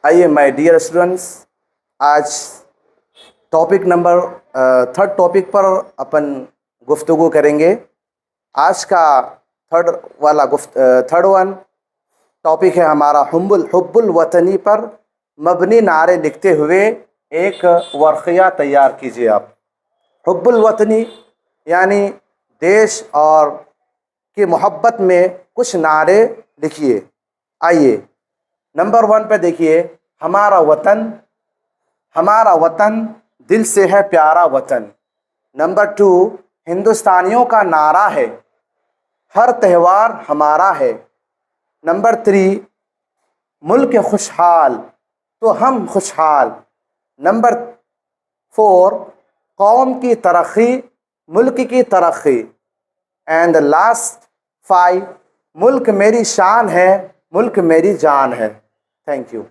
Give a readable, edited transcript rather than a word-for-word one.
आइए my dear students, आज topic number third topic पर अपन गुफ्तगू करेंगे। आज का थर्ड वन टॉपिक है हमारा हुब्बुल वतनी पर मबनी नारे लिखते हुए एक वर्क़िया तैयार कीजिए। आप हुब्बुल वतनी यानी देश और की मोहब्बत में कुछ नारे लिखिए। आइए नंबर 1 पे देखिए, हमारा वतन दिल से है प्यारा वतन। नंबर 2, हिंदुस्तानियों का नारा है हर त्यौहार हमारा है। नंबर 3, मुल्क खुशहाल तो हम खुशहाल। नंबर 4, कौम की तरक्की मुल्क की तरक्की। एंड लास्ट 5, मुल्क मेरी शान है मुल्क मेरी जान है। Thank you.